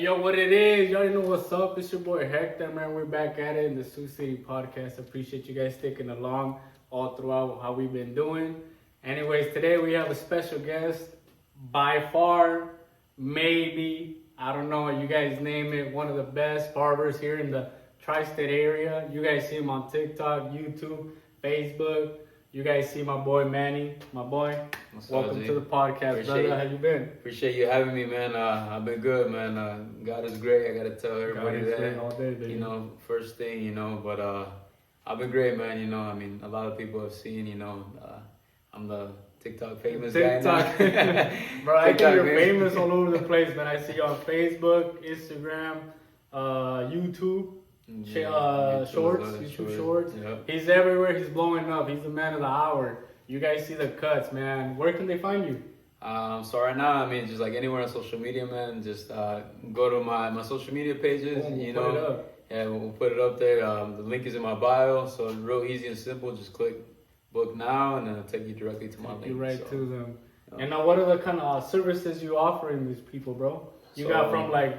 Yo, what it is? You already know what's up. It's your boy Hector, man. We're back at it in the Sioux City podcast. Appreciate you guys sticking along all throughout how we've been doing. Anyways, today we have a special guest. By far, maybe, I don't know, you guys name it, one of the best barbers here in the tri-state area. You guys see him on TikTok, YouTube, Facebook. You guys see my boy Manny, my boy. Welcome to the podcast, brother. How you been? Appreciate you having me, man. I've been good, man. God is great. I gotta tell everybody that. All day, baby. You know, first thing, but I've been great, man. I mean, a lot of people have seen, I'm the TikTok famous guy now. Bro, I think you're famous all over the place, man. I see you on Facebook, Instagram, YouTube. YouTube shorts. Yep. He's everywhere. He's blowing up. He's the man of the hour. You guys see the cuts, man. Where can they find you? So right now, I mean, just like anywhere on social media, man. Just go to my social media pages. Put it up. Yeah, we'll put it up there. The link is in my bio, so it's real easy and simple. Just click book now, and then it'll take you directly to my link. You right to them. And now, what are the kind of services you offering these people, bro? You got from like,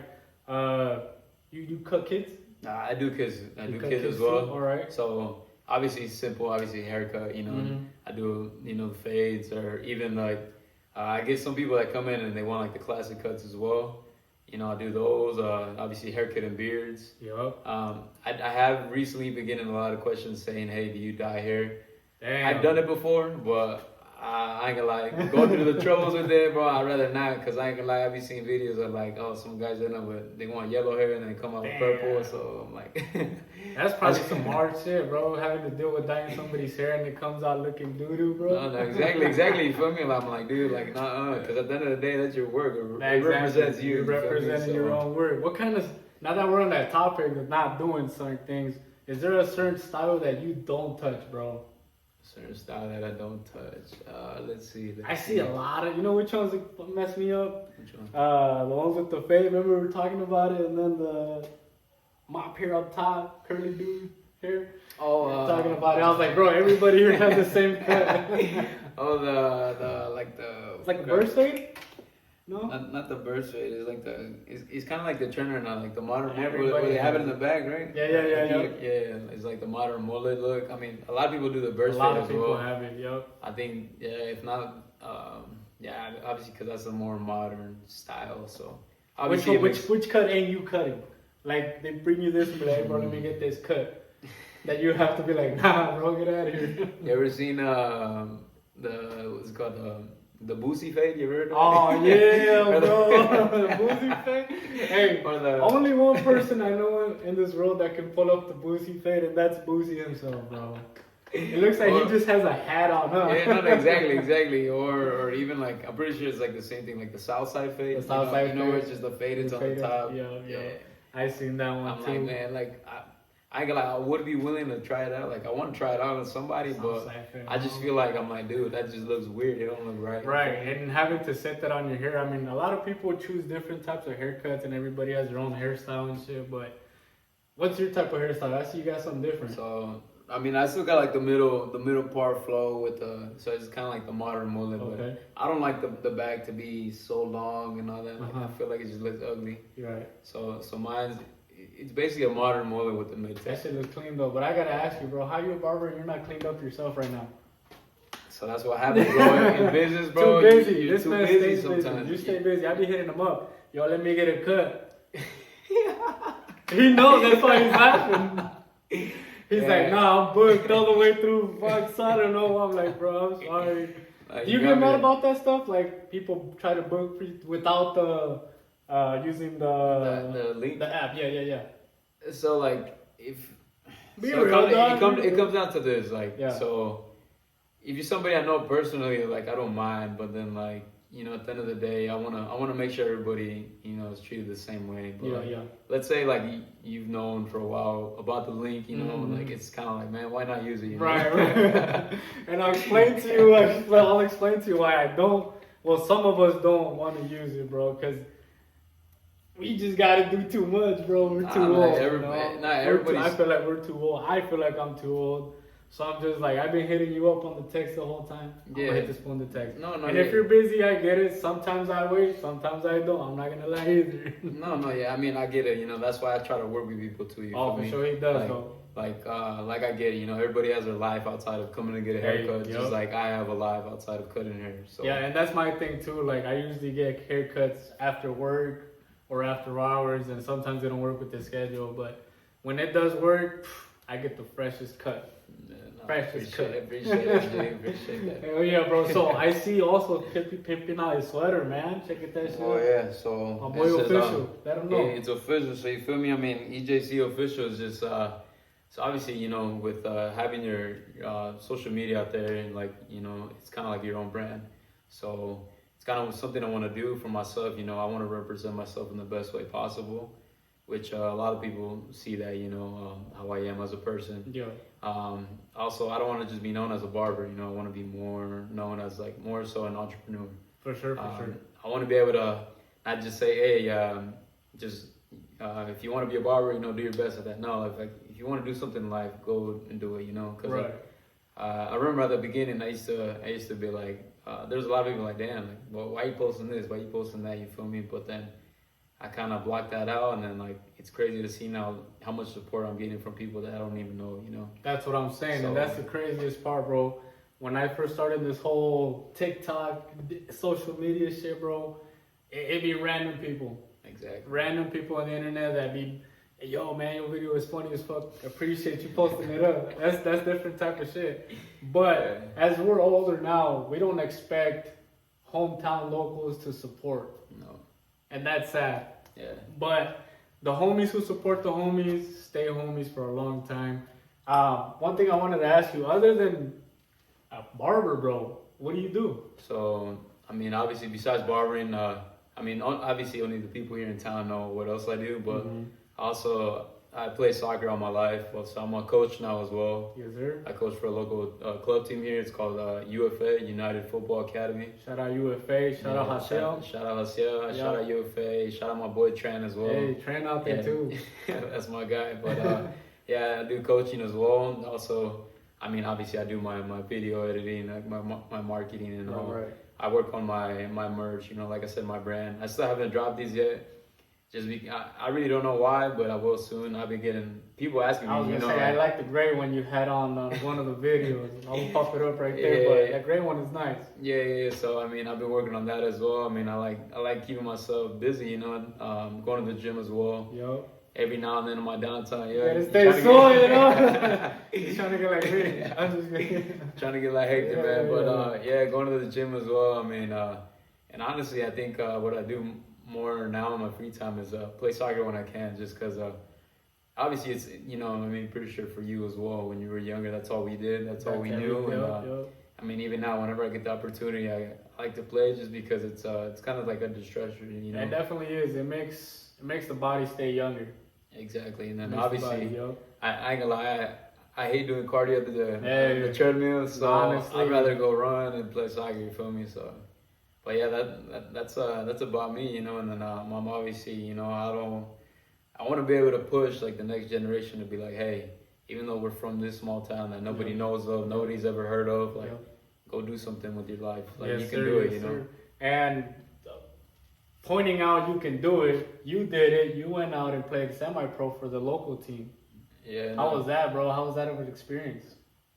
you cut kids? Nah, I do kids. I do kids as well. Too? All right. So obviously simple. Obviously haircut. I do the fades, or even like I get some people that come in and they want like the classic cuts as well. I do those. Obviously haircut and beards. Yep. I have recently been getting a lot of questions saying, "Hey, do you dye hair?" Damn. I've done it before, but I ain't gonna lie, go through the troubles with it, bro. I'd rather not, because I ain't gonna lie, I be seeing videos of like, some guys end up with, they want yellow hair and then they come out with purple, so I'm like... That's probably some hard shit, bro, having to deal with dyeing somebody's hair and it comes out looking doo-doo, bro. No, exactly, you feel me? I'm like, dude, like, nah, because at the end of the day, that's your work, it represents you. You're representing your own work. What kind of, now that we're on that topic of not doing certain things, is there a certain style that you don't touch, bro? Certain style that I don't touch. Let's see. I see a lot of, which ones mess me up? Which one? The ones with the fade. Remember we were talking about it, and then the mop hair up top, curly dude hair. Oh, talking about it. I was like, bro, everybody here has the same cut. It's like a burst fade. No, not the burst fade. It's like it's kind of like the trender now, like the modern Everybody mullet. They have it in the back, right? Yeah. It's like the modern mullet look. I mean, a lot of people do the burst fade as well. A lot of people have it. Yep. I think if not, obviously because that's a more modern style. So obviously, which cut ain't you cutting? Like they bring you this and be like, bro, let me get this cut. That you have to be like, nah, bro, get out of here. You ever seen what's it called the boosie fade? You ever heard of it? Oh yeah, bro, the boosie fade. Hey, only one person I know in this world that can pull up the boosie fade, and that's Boosie himself, bro. It looks like he just has a hat on, huh? Yeah, no, exactly. Or even like, I'm pretty sure it's like the same thing, like the south side fade. The south side fade. Where it's just the faded on the top. Yeah. I seen that one I'm too. like, man, like I ain't gonna lie, I would be willing to try it out. Like I want to try it out on somebody, but I just feel like I'm like, dude, that just looks weird. It don't look right. Right, and having to set that on your hair. I mean, a lot of people choose different types of haircuts, and everybody has their own hairstyle and shit. But what's your type of hairstyle? I see you got something different. So I mean, I still got like the middle part flow with so it's kind of like the modern mullet. Okay. But I don't like the back to be so long and all that. Like, I feel like it just looks ugly. You're right. So mine's. It's basically a modern mullet with the mid. That shit looks clean though, but I gotta ask you, bro, how you a barber and you're not cleaned up yourself right now? So that's what happens, bro. In business, bro. Too busy. You're this too man busy stays sometimes. busy. You stay busy. I be hitting him up. Yo, let me get a cut. He knows that's why he's laughing. He's like, nah, I'm booked all the way through. Fuck, so I don't know. I'm like, bro, I'm sorry. Do you get mad about that stuff? Like people try to book without the using the link, the app. Yeah. So like if it comes down to this, like, yeah. So if you're somebody I know personally, like I don't mind, but then like at the end of the day, I wanna make sure everybody is treated the same way. But yeah. Let's say like you've known for a while about the link, like it's kind of like, man, why not use it? Right. And I'll explain to you why I don't. Well, some of us don't want to use it, bro, because we just gotta do too much, bro. We're too old. Not everybody. I feel like we're too old. I feel like I'm too old. So I'm just like, I've been hitting you up on the text the whole time. I'm gonna hit this phone the text. No, and if you're busy, I get it. Sometimes I wait, sometimes I don't. I'm not gonna lie either. No, yeah. I mean, I get it. You know, that's why I try to work with people too. You Oh, feel for me? sure he does. Like I get it. You know, everybody has their life outside of coming to get a haircut. Just like I have a life outside of cutting hair. So yeah, and that's my thing too. Like I usually get haircuts after work or after hours, and sometimes they don't work with the schedule. But when it does work, I get the freshest cut. Appreciate that. Hell yeah, bro. So I see also pimping out his sweater, man. Check it that shit. Oh yeah, so my boy official. Let him know. Yeah, it's official. So you feel me? I mean, EJC official is just so obviously, you know, with having your social media out there, and like, you know, it's kind of like your own brand. So it's kind of something I want to do for myself. You know, I want to represent myself in the best way possible, which a lot of people see that, you know, how I am as a person. Yeah. Also, I don't want to just be known as a barber. You know, I want to be more known as like more so an entrepreneur. For sure, for sure. I want to be able to not just say, hey, just if you want to be a barber, you know, do your best at that. No, like if you want to do something in life, go and do it. You know, because right. I remember at the beginning, I used to be like, there's a lot of people like, damn, like, well, why you posting this? Why you posting that? You feel me? But then I kind of blocked that out, and then like it's crazy to see now how much support I'm getting from people that I don't even know. You know. That's what I'm saying, and that's the craziest part, bro. When I first started this whole TikTok, social media shit, bro, it be random people. Exactly. Random people on the internet that be, hey, yo, man, your video is funny as fuck. Appreciate you posting it up. That's different type of shit. But as we're older now, we don't expect hometown locals to support. No. And that's sad. Yeah. But the homies who support the homies stay homies for a long time. One thing I wanted to ask you, other than a barber, bro, what do you do? So, I mean, obviously, besides barbering, I mean, obviously, only the people here in town know what else I do. But also, I play soccer all my life. So I'm a coach now as well. Yes, sir. I coach for a local club team here. It's called UFA, United Football Academy. Shout out UFA. Shout out Hasiel. Shout out Hasiel. Shout out UFA. Shout out my boy Tran as well. Hey, Tran out there too. That's my guy. But yeah, I do coaching as well. Also, I mean, obviously, I do my video editing, like my marketing and all. Right. I work on my merch. You know, like I said, my brand. I still haven't dropped these yet. I really don't know why, but I will soon. I've been getting people asking me. I was gonna say, I like the gray one you had on one of the videos. I'll pop it up right there, but that gray one is nice. Yeah. So I mean, I've been working on that as well. I mean, I like keeping myself busy. You know, going to the gym as well. Yup. Every now and then in my downtime, you gotta stay sore, you know. He's trying to get like me. I'm just trying to get like Hector, man. But yeah, going to the gym as well. I mean, and honestly, I think what I do more now in my free time is play soccer when I can, just because obviously it's, you know, I mean, pretty sure for you as well, when you were younger, that's all we did, that's all we knew. And I mean, even now, whenever I get the opportunity, I like to play just because it's kind of like a distressor, you know. It definitely is. It makes the body stay younger. Exactly, and then obviously, I ain't gonna lie, I hate doing cardio to the treadmill, so honestly, I'd rather go run and play soccer. You feel me? So, but yeah, that's about me, you know. And then I'm obviously, you know, I want to be able to push like the next generation to be like, hey, even though we're from this small town that nobody knows of, nobody's ever heard of, like, go do something with your life. Like, you can do it, you know. And pointing out you can do it, you did it. You went out and played semi-pro for the local team. Yeah. How was that, bro? How was that of an experience?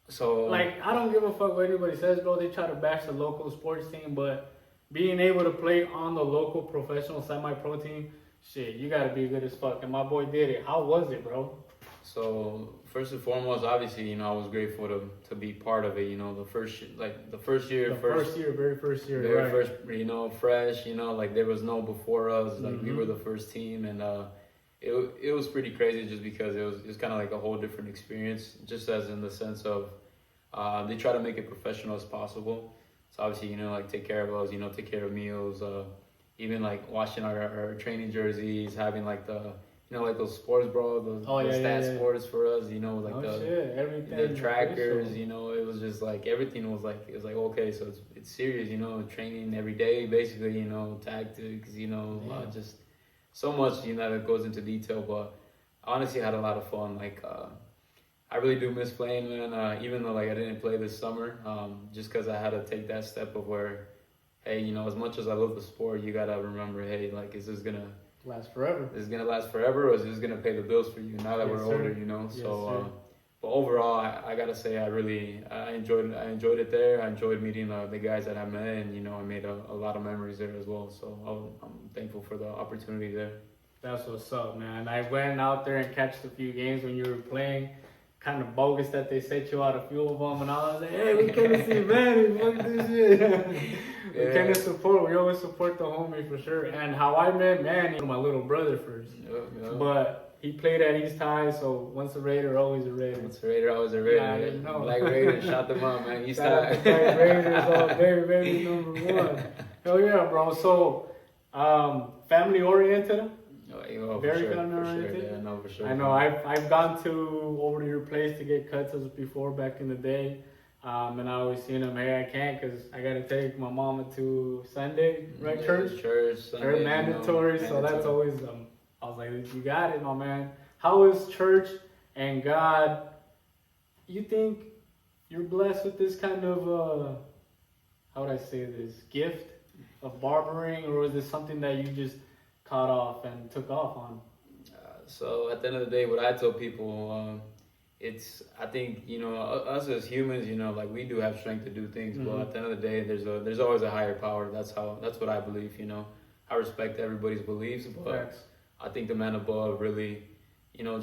So, like, I don't give a fuck what anybody says, bro. They try to bash the local sports team, but being able to play on the local professional semi-pro team, shit, you gotta be good as fuck. And my boy did it. How was it, bro? So first and foremost, obviously, you know, I was grateful to be part of it. You know, the first year, very first year, you know, fresh. You know, like there was no before us. Like we were the first team, and it was pretty crazy just because it was kind of like a whole different experience. Just as in the sense of they try to make it professional as possible. So obviously, you know, like take care of us, you know, take care of meals, even like washing our training jerseys, having like the, you know, like those sports bra, the stat sports for us, you know, like the trackers, you know, it was just like everything was like, it was like, okay, so it's serious, you know, training every day, basically, you know, tactics, you know, just so much, you know, that goes into detail. But honestly, I had a lot of fun. Like, I really do miss playing, man. Even though like I didn't play this summer, just because I had to take that step of where, hey, as much as I love the sport, you gotta remember, hey, like, is this gonna last forever? Is it gonna last forever, or is this gonna pay the bills for you now that Yes, we're sir. older? Yes, So. sir. But overall, I gotta say I enjoyed it there. I enjoyed meeting the guys that I met, and I made a lot of memories there as well. So I'm thankful for the opportunity there. That's what's up, man. I went out there and catched a few games when you were playing. Kind of bogus that they set you out a few of them, and I was like, hey, we can't see Manny, fuck this shit. We can't support. We always support the homie for sure. And how I met Manny, my little brother first, but he played at East High, so once a Raider, always a Raider. Once a Raider, always a Raider. Yeah, I didn't know. Black Raiders, shout them out, man. East Shout out High. to Black Raiders, all day, baby, #1. Hell yeah, bro. So, family oriented. Very for family sure. oriented. Yeah, no, for sure. I know. I've gone over to your place to get cuts as before back in the day, and I always seen him. Hey, I can't because I gotta take my mama to Sunday, right? Church. Sunday, They're mandatory, so that's always I was like, you got it, my man. How is church and God? You think you're blessed with this kind of how would I say this, gift of barbering, or was this something that you just caught off and took off on? So at the end of the day, what I tell people, I think us as humans, like we do have strength to do things, but at the end of the day, there's always a higher power. That's what I believe. I respect everybody's beliefs, but I think the man above really,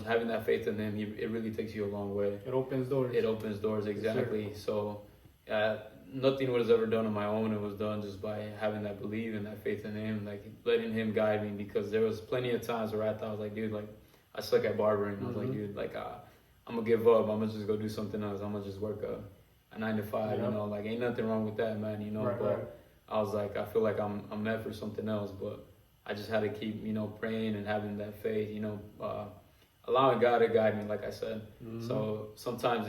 having that faith in him, it really takes you a long way. It opens doors. It opens doors, exactly. So nothing was ever done on my own. It was done just by having that belief and that faith in him, like letting him guide me. Because there was plenty of times where I thought, I was like, dude, like I suck at barbering. I was like, dude, like I'm gonna give up. I'm gonna just go do something else. I'm gonna just work a 9 to 5. Like ain't nothing wrong with that, man. But I was like, I feel like I'm meant for something else. But I just had to keep, praying and having that faith. Allowing God to guide me, like I said. So sometimes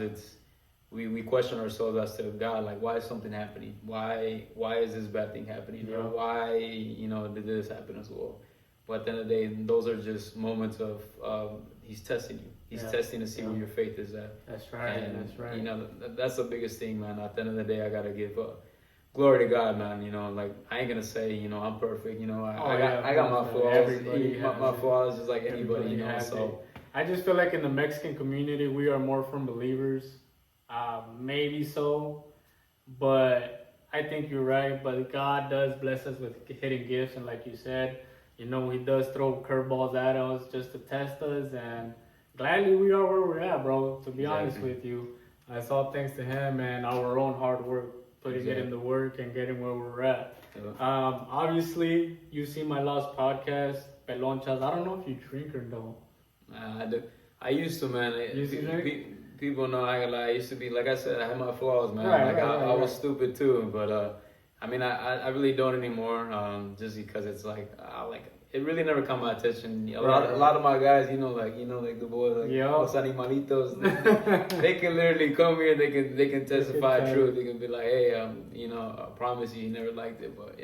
we question ourselves as to God, like, why is something happening? Why is this bad thing happening? Or why, did this happen as well? But at the end of the day, those are just moments of He's testing you. He's testing to see where your faith is at. That's right. And, that's right. That's the biggest thing, man. At the end of the day, I gotta give glory to God, man. Like I ain't gonna say, I'm perfect. I got my flaws. My flaws just like anybody, So I just feel like in the Mexican community, we are more from believers. Maybe so, but I think you're right. But God does bless us with hidden gifts, and like you said, He does throw curveballs at us just to test us, and gladly we are where we're at, bro. To be honest with you, it's all thanks to Him and our own hard work, putting it in the work and getting where we're at. Obviously, you see my last podcast, Pelonchas. I don't know if you drink or don't. I do. I used to, man. People know I ain't gonna lie. I used to be, like I said, I had my flaws, man. I was stupid too, but I mean, I really don't anymore. Just because it's like, it really never caught my attention. A lot of my guys, like the boys, like los animalitos, they can literally come here. They can testify truth. They can be like, hey, I promise you, never liked it, but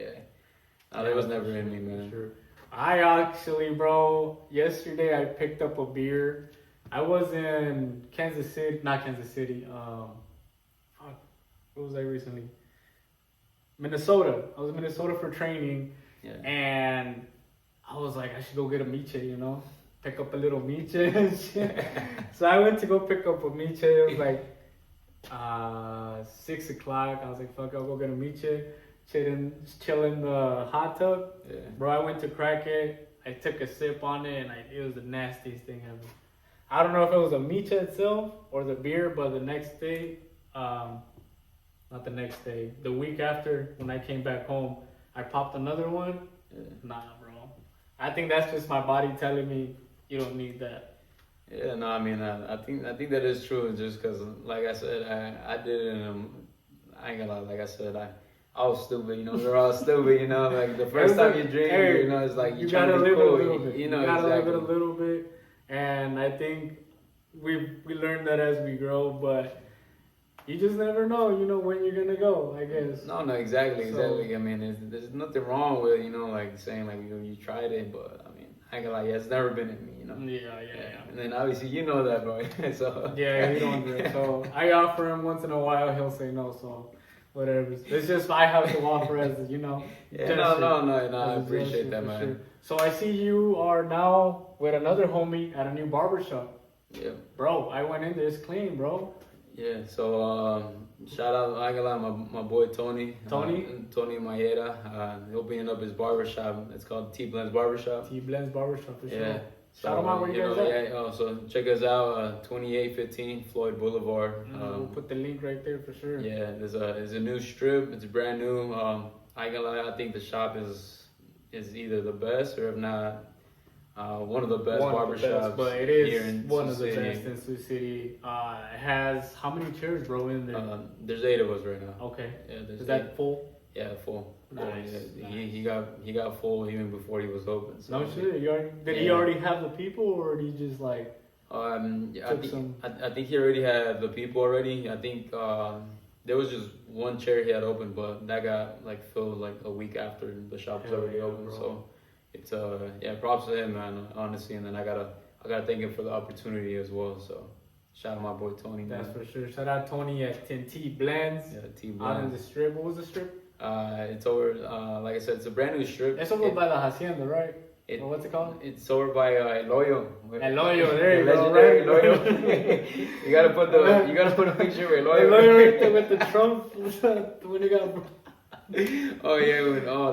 that was never in me, man. Sure. I actually, bro, yesterday I picked up a beer. I was in not Kansas City. Where was I recently? Minnesota. I was in Minnesota for training, and I was like, I should go get a miche, pick up a little miche and shit. So I went to go pick up a miche. It was like 6 o'clock. I was like, fuck, I'll go get a miche. Chill in the hot tub. Bro, I went to crack it. I took a sip on it, and it was the nastiest thing ever. I don't know if it was a miche itself or the beer, but the next day, not the next day, the week after when I came back home, I popped another one. Nah, bro. I think that's just my body telling me you don't need that. Yeah, no, I mean, I think that is true. Just because, like I said, I did it, and I ain't gonna lie. Like I said, I was stupid. They're all stupid. Like the first time you drink, it's like you gotta live cool. it a little bit. You gotta live it a little bit. And I think we learn that as we grow, but you just never know, when you're gonna go, I guess. No, exactly. I mean, there's nothing wrong with, like saying like you tried it, but I mean, I ain't gonna lie, it's never been in me. know. Yeah. And then obviously you know that, bro. So Yeah, he don't do it. So I offer him once in a while, he'll say no. So whatever. It's just I have to offer as yeah, gesture. no. I As a appreciate gesture, that, for man. sure. So I see you are now with another homie at a new barber shop. Yeah. Bro, I went in there. It's clean, bro. Yeah, so shout out, I got my boy Tony. Tony? Tony Mayeda. Opening up his barbershop. It's called T Blends Barbershop. T Blends Barbershop for sure. Yeah. Shout them out where you guys at. Yeah, so check us out, 2815 Floyd Boulevard. We'll put the link right there for sure. Yeah, there's a new strip. It's brand new. I ain't gonna lie, I think the shop is either the best or if not one of the best barbershops. But it is here in one Sioux of the City. best in Sioux City. It has how many chairs, bro, in there? There's 8 of us right now. Okay. Yeah, there's Is that 8. full? Yeah, full. Nice. Yeah, he got full even before he was open. So. No shit. Did he already have the people, or did he just like? Yeah, I think he already had the people already. I think there was just one chair he had open, but that got like filled like a week after the shop was already open. Bro. So it's props to him, man. Honestly, and then I gotta thank him for the opportunity as well. So shout out my boy Tony. That's man. for sure. Shout out Tony at 10T Blends. Yeah, T Out in Blends. the strip. What was the strip? It's over. Like I said, it's a brand new strip. It's over by the hacienda, right? Or what's it called? It's over by El Hoyo. El Hoyo, there you The go, legendary right? El Hoyo. you gotta put a picture of El El Hoyo. Hoyo right there with the Trump when he got. Oh yeah,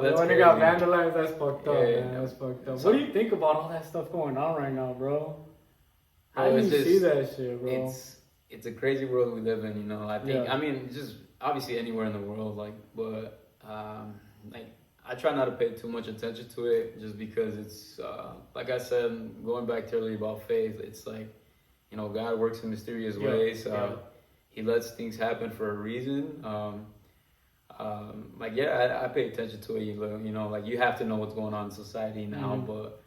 that's when crazy. it got vandalized, that's fucked up, Yeah, man. That's fucked up. So- What do you think about all that stuff going on right now, bro? How do it's you just- see that shit, bro? It's a crazy world we live in, you know. I think, Yeah. I mean, just obviously anywhere in the world, but like I try not to pay too much attention to it, just because it's like I said, going back to earlier about faith. It's like, you know, God works in mysterious ways. He lets things happen for a reason. I pay attention to it. You know, like you have to know what's going on in society now, but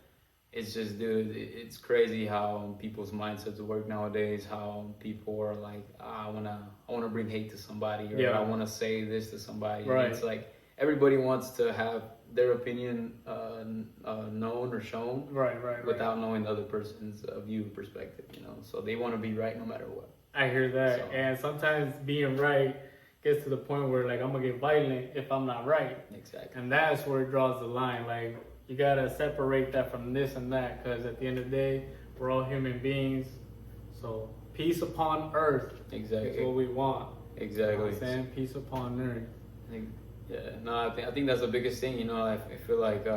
it's just, dude, it's crazy how people's mindsets work nowadays. How people are like, I wanna bring hate to somebody, or I wanna say this to somebody. Right. And it's like everybody wants to have their opinion known or shown, Right. without knowing the other person's view perspective. You know, so they want to be right no matter what. I hear that, So- and sometimes being right gets to the point where like I'm gonna get violent if I'm not right, Exactly. and that's where it draws the line. Like you gotta separate that from this and that, because at the end of the day, we're all human beings. So peace upon earth Exactly. is what we want. Exactly. You know what I'm saying? Peace upon earth. I think that's the biggest thing. You know, I feel like,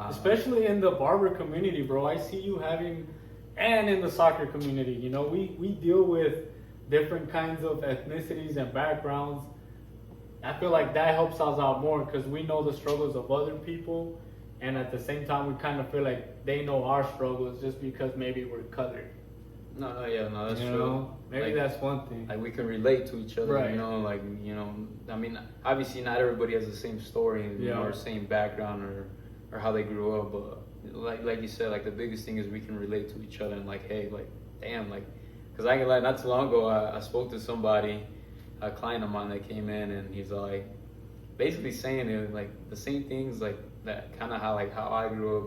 Especially in the barber community, bro. I see you having, and in the soccer community. You know, we deal with different kinds of ethnicities and backgrounds. I feel like that helps us out more, because we know the struggles of other people, and at the same time, we kind of feel like they know our struggles just because maybe we're colored. no, that's You true. know? Maybe Like- that's one thing. Like we can relate to each other, Right. you know. Like, you know, I mean, obviously not everybody has the same story, you know, or same background, or how they grew up. But like you said, like the biggest thing is we can relate to each other, and like, hey, like, damn, like, because I can like not too long ago, I spoke to somebody, a client of mine that came in, and he's like, basically saying it like the same things, like that kind of how I grew up.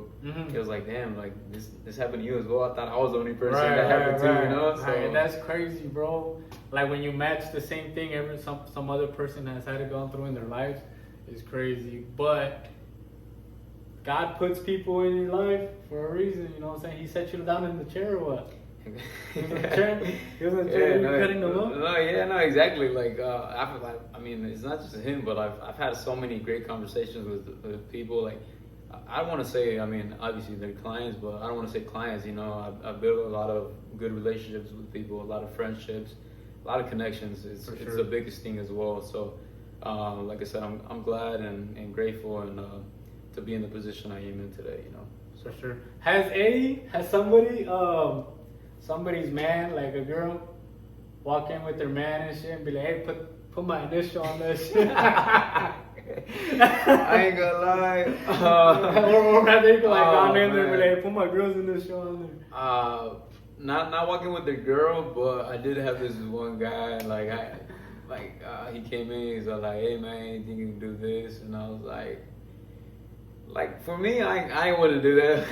It was like, damn, like this happened to you as well. I thought I was the only person that happened to, you know. So That's crazy, bro. Like when you match the same thing some other person has had to go through in their lives, is crazy. But God puts people in your life for a reason, you know what I'm saying? He set you down in the chair or what? He was in the chair, cutting them up? No, exactly. Like, I mean, it's not just him, but I've had so many great conversations with people. Like, I want to say, I mean, obviously they're clients, but I don't want to say clients. You know, I've built a lot of good relationships with people, a lot of friendships, a lot of connections. It's the biggest thing as well. So, like I said, I'm glad and grateful and to be in the position I am in today. You know, for sure. Has somebody's man, like a girl, walk in with their man and shit and be like, hey, put my initial on that shit. I ain't gonna lie. Or have they like gone in there and be man. like, put my girl's initial on there? Not walking with the girl, but I did have this one guy. He came in. He's like, hey man, you think you can do this? And I was like, Like for me, I wouldn't do that.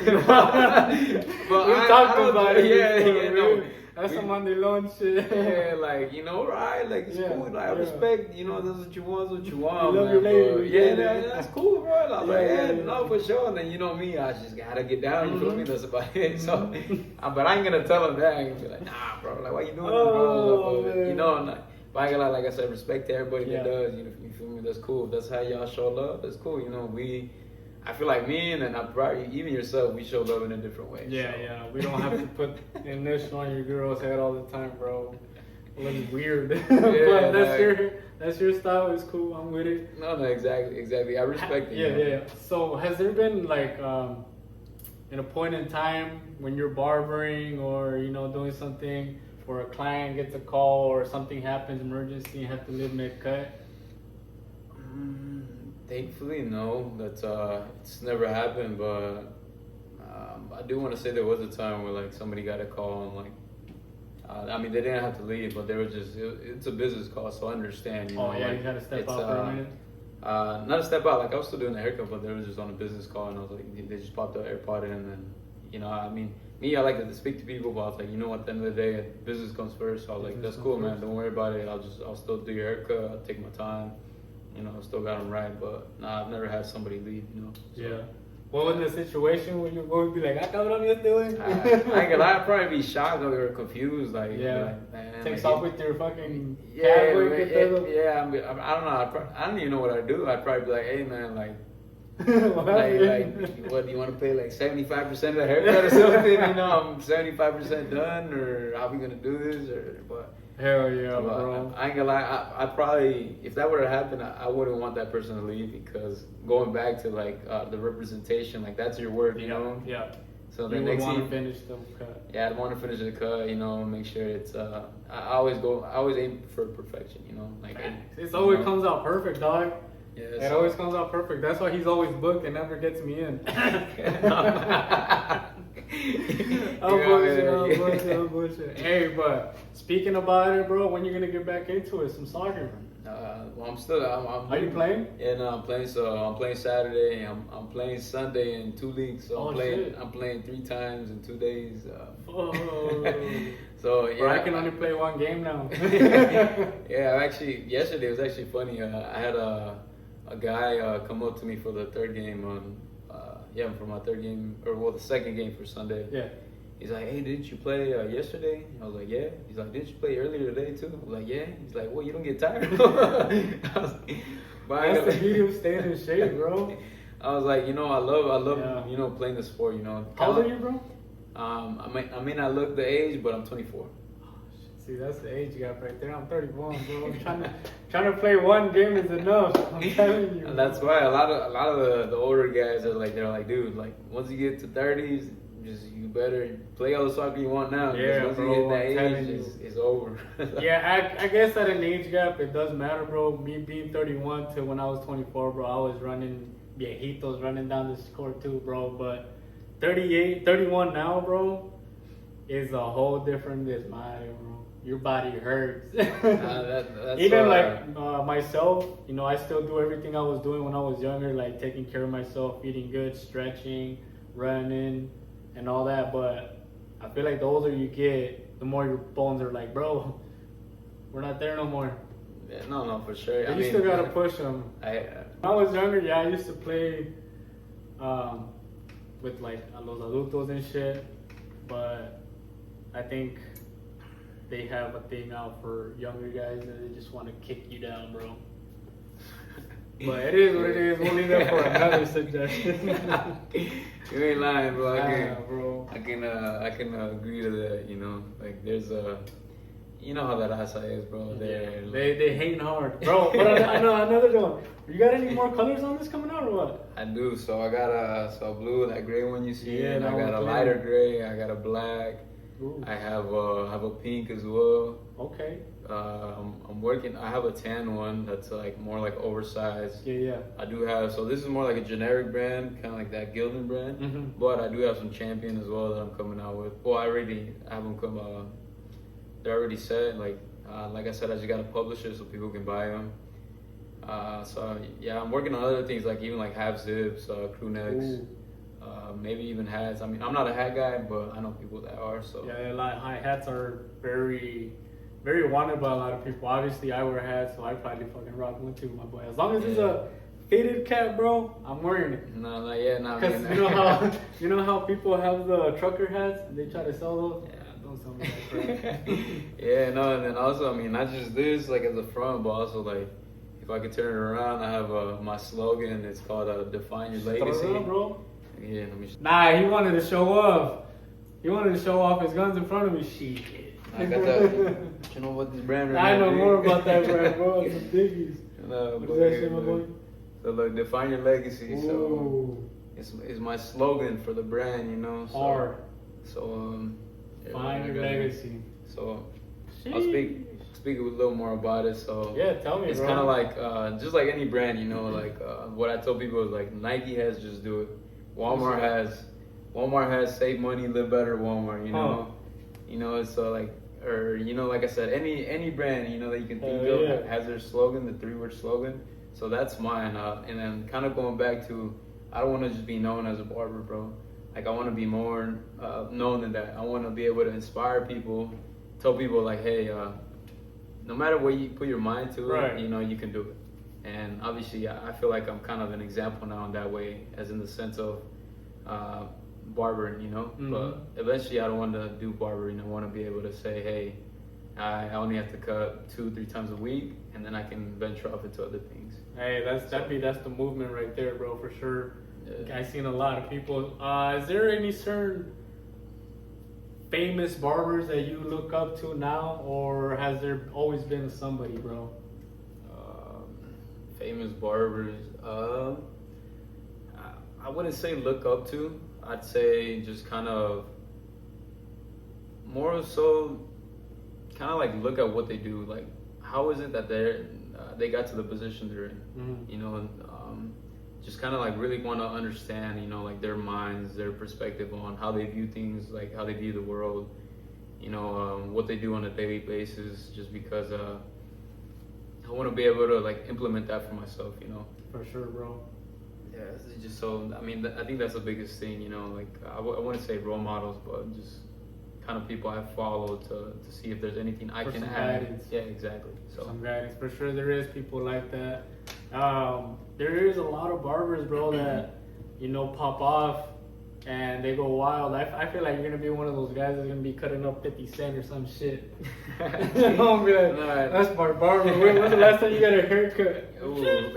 But We talked about it. Yeah, no. That's some mandilon shit. Yeah, like, right? Like, it's cool. Like, I respect, that's what you want, what you want. You love man, your lady. yeah, that's cool, bro. I was like, yeah. no, for sure. And then, me, I just gotta get down, you feel me? That's about it. So, but I ain't gonna tell him that. I'm gonna be like, nah, bro. Like, why you doing this, bro? But I gotta, like I said, respect to everybody that does. You feel me? That's cool. If that's how y'all show love, that's cool. I feel like me and I probably even yourself, we show love in a different way. Yeah. We don't have to put initial on your girl's head all the time, bro. It looks weird. But that's your style. It's cool. I'm with it. No, exactly. I respect it. Yeah. So has there been like in a point in time when you're barbering or doing something where a client gets a call or something happens, emergency, and you have to live mid-cut? Thankfully, no. That's it's never happened. But I do want to say there was a time where like somebody got a call and like, they didn't have to leave, but they were just it's a business call, so I understand. You had to step out for a minute. Not a step out. Like I was still doing the haircut, but they were just on a business call, and I was like, they just popped the AirPod in, and me, I like to speak to people, but I was like, at the end of the day, business comes first. So I was like, that's cool, man. Don't worry about it. I'll still do your haircut. I'll take my time. I still got them right, but I've never had somebody leave, So. Yeah. What was the situation when you're going to be like, I got what I'm just doing? I'd probably be shocked or confused, like, man. Takes off with your fucking I don't know. I don't even know what I'd do. I'd probably be like, hey, man, like, what do you want to pay like 75% of the haircut or something? I'm 75% done, or how we gonna do this? But hell yeah, bro. I ain't gonna lie. I probably, if that were to happen, I wouldn't want that person to leave, because going back to like the representation, like that's your work, Yeah. So you would want to finish the cut. Yeah, I'd want to finish the cut. Make sure it's. I always aim for perfection. Like it always comes out perfect, dog. Yeah, it always comes out perfect. That's why he's always booked and never gets me in. I'm bullshit. Hey, but speaking about it, bro, when you gonna get back into it? Some soccer? Well, Are you playing? Yeah, no, I'm playing. So I'm playing Saturday. I'm playing Sunday in 2 leagues. So I'm playing 3 times in 2 days. So yeah, but I can only play 1 game now. Yeah, actually, yesterday was actually funny. I had a guy come up to me for the third game for my third game, the second game for Sunday. Yeah. He's like, hey, didn't you play yesterday? I was like, yeah. He's like, didn't you play earlier today too? I was like, yeah. He's like, well, you don't get tired. I was like, that's the beauty of staying in shape, bro. I was like, I love, playing the sport. How old are you, bro? I may not look the age, but I'm 24. See, that's the age gap right there. I'm 31, bro. I'm trying to play 1 game is enough. I'm telling you. And that's why a lot of the older guys are like, they're like, dude, like once you get to 30s, you better play all the soccer you want now. Yeah, once bro. you get that age, it's over. Yeah, I guess at an age gap, it does matter, bro. Me being 31 to when I was 24, bro, I was running viejitos running down the court too, bro. But 31 now, bro, is a whole different mind, bro. Your body hurts. That's even myself, I still do everything I was doing when I was younger, like taking care of myself, eating good, stretching, running, and all that. But I feel like the older you get, the more your bones are like, bro, we're not there no more. Yeah, no, for sure. You still gotta push them. When I was younger, I used to play with like los adultos and shit, but I think they have a thing out for younger guys that they just want to kick you down, bro. But it is what it is. We'll leave that for another suggestion. You ain't lying, bro. I can agree to that. Like there's how that asa is, bro. They hating hard, bro. But another one. You got any more colors on this coming out or what? I do. So I got a blue, that gray one you see. Yeah, and I got a lighter gray. I got a black. Ooh. I have a pink as well. Okay. I'm working. I have a tan one that's like more like oversized. Yeah. I do have. So this is more like a generic brand, kind of like that Gildan brand. Mm-hmm. But I do have some Champion as well that I'm coming out with. Well, I have them come. They're already set. Like I said, I just got to publish it so people can buy them. So yeah, I'm working on other things like even like half zips, crew necks, Ooh. maybe even hats. I mean, I'm not a hat guy, but I know people that are. So Yeah, like high hats are very wanted by a lot of people. Obviously, I wear hats, so I probably fucking rock one too, my boy. As long as it's a fitted cap, bro, I'm wearing it. no, yeah, no. Cause you know how people have the trucker hats and they try to sell those. Yeah. Don't sell me that crap. Yeah, no, and then also, I mean, not just this, like as a front, but also like if I could turn it around, I have my slogan. It's called "Define Your Legacy." Throw it around, bro. Yeah, let me. Nah, he wanted to show off. He wanted to show off his guns in front of me. Shit. I got that. You know what this brand? I know more about that brand, bro. It's some diggies. No, What does that say, my boy? So look, define your legacy. So Ooh, it's my slogan for the brand, you know. So, hard. So yeah, Find your legacy. So I'll speak a little more about it. So Yeah, tell me, it's bro. kind of like just like any brand, you know. Like what I tell people is like Nike has just do it. Walmart has save money, live better. Walmart, you know. You know, it's like. Or you know, like I said, any brand you know that you can think of has their slogan, the 3-word slogan. So that's mine. And then kind of going back to, I don't want to just be known as a barber, bro. Like I want to be more known than that. I want to be able to inspire people, tell people like, hey, no matter what you put your mind to, right. You know, you can do it. And obviously, I feel like I'm kind of an example now in that way, as in the sense of. Barbering, you know, but eventually I don't want to do barbering. I want to be able to say, hey, I only have to cut 2-3 times a week, and then I can venture off into other things. Hey, that's the movement right there, bro, for sure. Yeah. I've seen a lot of people. Is there any certain famous barbers that you look up to now, or has there always been somebody, bro? Famous barbers. I wouldn't say look up to. I'd say just kind of more so kind of like look at what they do. Like, how is it that they got to the position they're in? Mm-hmm. You know, just kind of like really want to understand, you know, like their minds, their perspective on how they view things, like how they view the world, you know, what they do on a daily basis, just because I want to be able to like implement that for myself, you know. For sure, bro. Yeah, it's just so, I mean, I think that's the biggest thing, you know, like, I wouldn't say role models, but just kind of people I follow to see if there's anything I can add. Guidance. Yeah, exactly. So Some guidance. For sure, there is people like that. There is a lot of barbers, bro, that, you know, pop off and they go wild. I feel like you're going to be one of those guys that's going to be cutting up 50 Cent or some shit. You know, I'm be like, that's my barber. When's the last time you got a haircut? Ooh.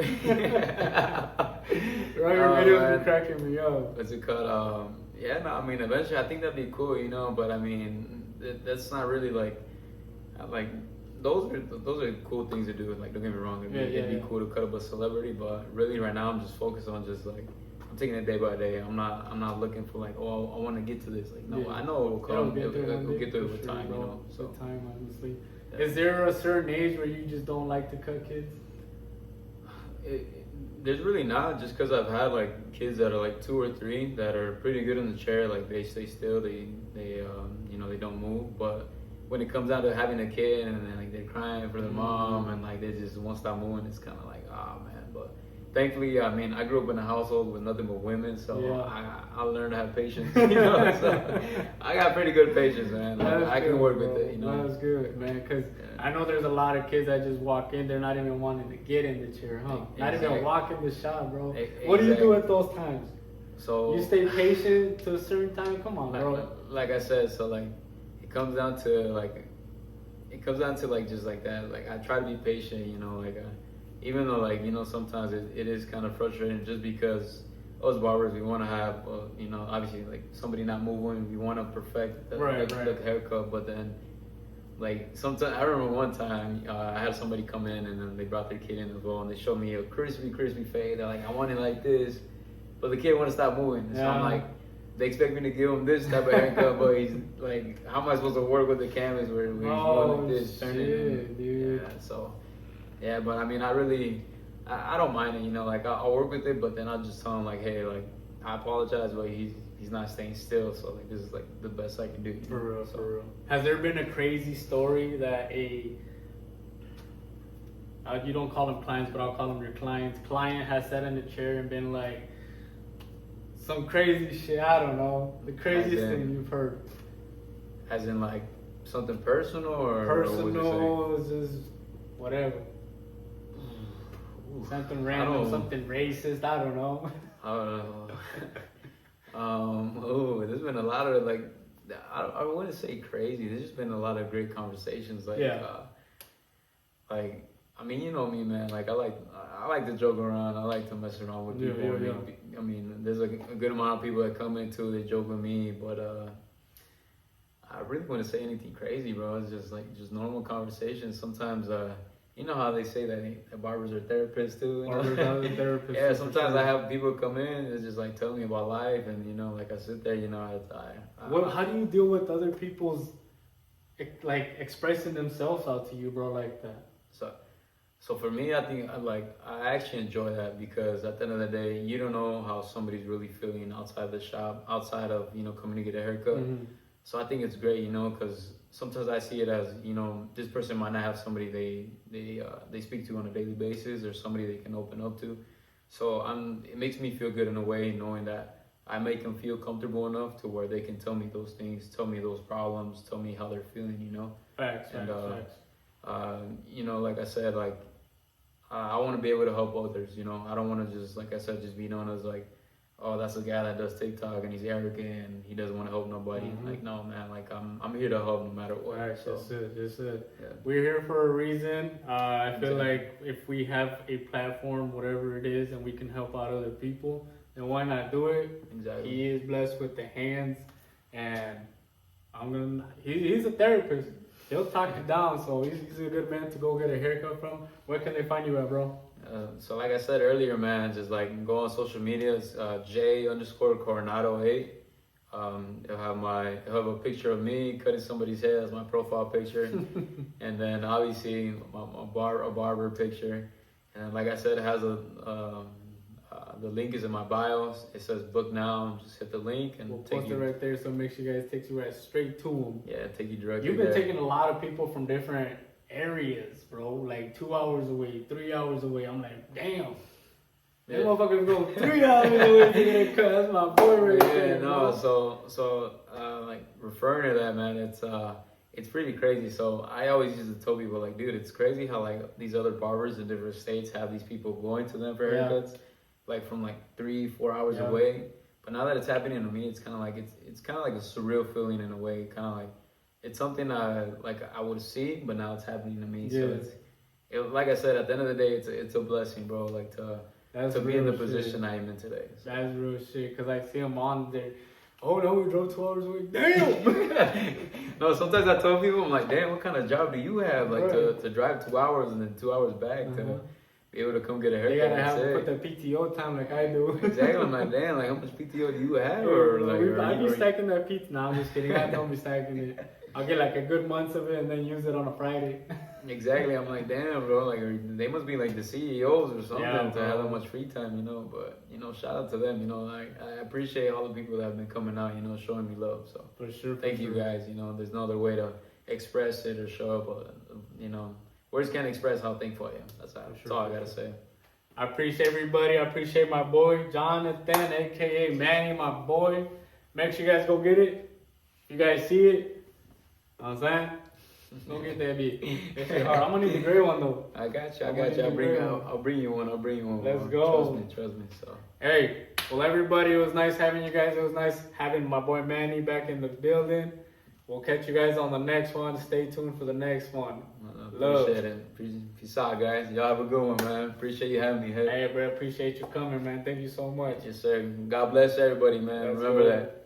Right, your videos be cracking me up. What's it called? Yeah, no, I mean, eventually I think that'd be cool, you know, but I mean, that's not really like those are cool things to do. Like, don't get me wrong, it'd be cool to cut up a celebrity, but really right now I'm just focused on just like, I'm taking it day by day. I'm not looking for like, oh, I want to get to this. Like, no, I know it will come. It'll get there with time, you know. So with time, honestly. Yeah. Is there a certain age where you just don't like to cut kids? There's really not, just because I've had like kids that are like 2 or 3 that are pretty good in the chair. Like they stay still, they you know, they don't move. But when it comes down to having a kid and then like they're crying for their mom and like they just won't stop moving, it's kind of like, oh man. But thankfully, I mean, I grew up in a household with nothing but women, so I learned to have patience. You know, so I got pretty good patience, man. I can work with it. You know, that's good, man. Because I know there's a lot of kids that just walk in, they're not even wanting to get in the chair, huh? Not even walk in the shop, bro. What do you do at those times? So you stay patient to a certain time. Come on, bro. Like I said, so like it comes down to like just like that. Like I try to be patient, you know, like. Even though, like, you know, sometimes it is kind of frustrating just because us barbers, we want to have, you know, obviously, like, somebody not moving, we want to perfect the haircut, but then, like, sometimes, I remember one time, I had somebody come in, and then they brought their kid in as well, and they showed me a crispy fade. They're like, I want it like this, but the kid want to stop moving, so I'm like, they expect me to give him this type of haircut, but he's like, how am I supposed to work with the canvas where he's going like this, shit, dude. Yeah, so... Yeah, but I mean, I don't mind it, you know, like I'll work with it, but then I'll just tell him like, hey, like I apologize, but he's not staying still, so like this is like the best I can do. For real. Has there been a crazy story that a You don't call them clients, but I'll call them your clients. Client has sat in the chair and been like, some crazy shit. I don't know. The craziest thing you've heard. As in like something personal or personal, just whatever. Something random, something racist. I don't know. I don't know. There's been a lot of like, I wouldn't say crazy. There's just been a lot of great conversations. Like, I mean, you know me, man. Like, I like to joke around. I like to mess around with people. I mean, there's a good amount of people that come in too. They joke with me, but I really wouldn't say anything crazy, bro. It's just normal conversations. Sometimes, you know how they say that barbers are therapists too. You know? Barbers are therapists. Yeah, sometimes I have people come in and just like tell me about life, and you know, like I sit there, you know, how do you deal with other people's like expressing themselves out to you, bro, like that? So for me, I think I actually enjoy that, because at the end of the day, you don't know how somebody's really feeling outside the shop, outside of, you know, coming to get a haircut. Mm-hmm. So I think it's great, you know, because sometimes I see it as, you know, this person might not have somebody they speak to on a daily basis, or somebody they can open up to. So it makes me feel good in a way, knowing that I make them feel comfortable enough to where they can tell me those things, tell me those problems, tell me how they're feeling, you know. Facts. You know, like I said, like I want to be able to help others, you know. I don't want to just, like I said, just be known as like, oh, that's a guy that does TikTok and he's arrogant and he doesn't want to help nobody. Mm-hmm. Like, no, man, like I'm here to help no matter what. Right, so that's it. Yeah. We're here for a reason. I feel like if we have a platform, whatever it is, and we can help out other people, then why not do it? Exactly. He is blessed with the hands, and he's a therapist. He'll talk you down, so he's a good man to go get a haircut from. Where can they find you at, bro? So like I said earlier, man, just like go on social media. It's J_Coronado 8. It'll have a picture of me cutting somebody's hair as my profile picture, and then obviously a barber picture. And like I said, it has the link is in my bio. It says book now. Just hit the link and we'll post it right there. So make sure you guys take you right straight to them. Yeah, take you directly. You've been taking a lot of people from different areas, bro. Like 2 hours away, 3 hours away. I'm like, damn. Yeah. That motherfuckers go 3 hours away to get a cut. That's my boy right there. Yeah, no. So like referring to that, man, it's pretty crazy. So I always used to tell people, like, dude, it's crazy how like these other barbers in different states have these people going to them for haircuts, like from like 3-4 hours away. But now that it's happening to me, it's kind of like it's kind of like a surreal feeling in a way. Kind of like it's something I would see, but now it's happening to me. Yeah. So like I said, at the end of the day, it's a blessing, bro. Like to be in the position I am in today. So. That's real shit. Cause I see them on there. Oh no, we drove 2 hours away. Damn. No, sometimes I tell people, I'm like, damn, what kind of job do you have? Like to drive 2 hours and then 2 hours back to be able to come get a haircut. They gotta have to put the PTO time like I do. Exactly. I'm like, damn, like how much PTO do you have? Or like, I be stacking that PTO. No, I'm just kidding. I don't be stacking it. I'll get like a good month of it and then use it on a Friday. Exactly. I'm like, damn, bro. Like they must be like the CEOs or something to have that much free time, you know. But you know, shout out to them. You know, like I appreciate all the people that have been coming out, you know, showing me love. So for sure. Thank you guys. You know, there's no other way to express it or show up. You know, words can't express how thankful I am. That's all I gotta say. I appreciate everybody. I appreciate my boy Jonathan, aka Manny, my boy. Make sure you guys go get it. You guys see it. Know what I'm saying? Go get that bitch. That shit hard. I'm gonna need the gray one though. I got you. I'll bring you one. Let's go. Trust me. So. Hey, well everybody, it was nice having you guys. It was nice having my boy Manny back in the building. We'll catch you guys on the next one. Stay tuned for the next one. Love. Appreciate it. Peace out, guys. Y'all have a good one, man. Appreciate you having me. Hey, bro. Appreciate you coming, man. Thank you so much. Yes, sir. God bless everybody, man. Remember that.